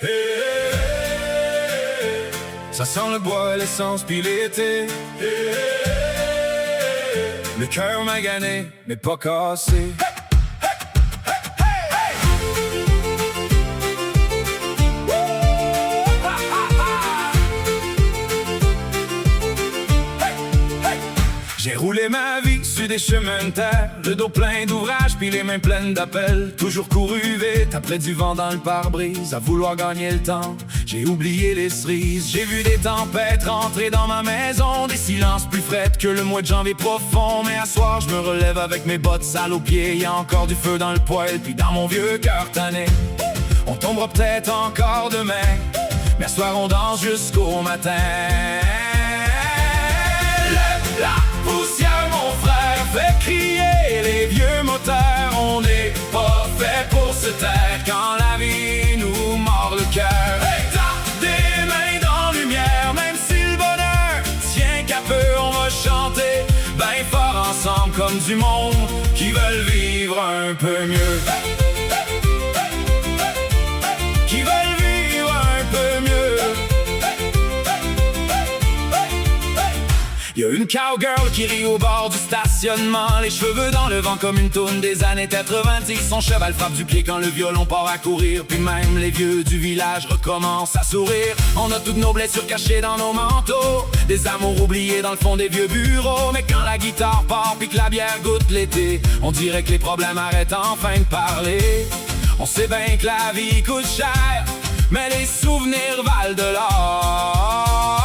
Hey, hey, hey. Ça sent le bois, l'essence pis l'été. Hey, hey, hey. Le cœur magané, mais pas cassé. J'ai roulé ma vie sur des chemins de terre, le dos plein d'ouvrages puis les mains pleines d'appels. Toujours couru vite après du vent dans le pare-brise, à vouloir gagner le temps. J'ai oublié les cerises, j'ai vu des tempêtes rentrer dans ma maison, des silences plus frais que le mois de janvier profond. Mais à soir je me relève avec mes bottes sales aux pieds, y a encore du feu dans le poêle puis dans mon vieux cœur tanné. On tombera peut-être encore demain, mais à soir on danse jusqu'au matin. Lève la poussière, mon frère, fait crier les vieux moteurs. On n'est pas fait pour se taire quand la vie nous mord le cœur. Hey, tape des mains dans la lumière, même si le bonheur tient qu'à peu, on va chanter ben fort ensemble comme du monde qui veulent vivre un peu mieux. Qui veulent vivre un peu mieux. Y'a une cowgirl qui rit au bord du stationnement, les cheveux dans le vent comme une toune des années 90. Son cheval frappe du pied quand le violon part à courir, puis même les vieux du village recommencent à sourire. On a toutes nos blessures cachées dans nos manteaux, des amours oubliés dans le fond des vieux bureaux. Mais quand la guitare part puis que la bière goûte l'été, on dirait que les problèmes arrêtent enfin de parler. On sait bien que la vie coûte cher, mais les souvenirs valent de l'or.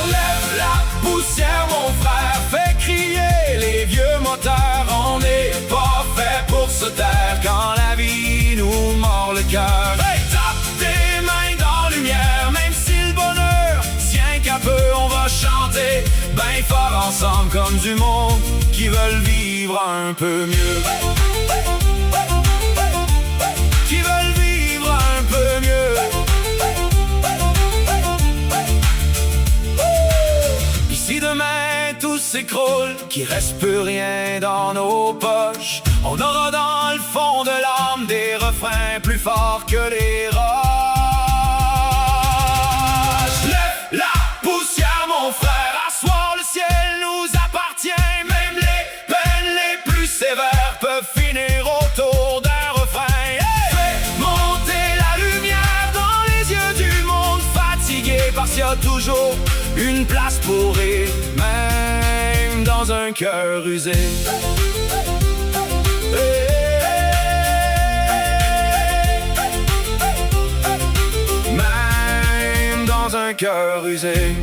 Lève la poussière, mon frère, fais crier les vieux moteurs. On n'est pas fait pour se taire quand la vie nous mord le cœur. Hey, tape des mains dans la lumière, même si le bonheur tient qu'à peu, on va chanter ben fort ensemble comme du monde qui veulent vivre un peu mieux. Qui veulent vivre un peu mieux. Ici demain tout s'écroule, qu'il reste plus rien dans nos poches. On aura dans le fond de l'âme des refrains plus forts que les roches. Lève la poussière, mon frère, à soir le ciel nous appartient. Même les peines les plus sévères peuvent finir autour d'un refrain. Parce qu'il y a toujours une place pour rire, même dans un cœur usé. Même dans un cœur usé.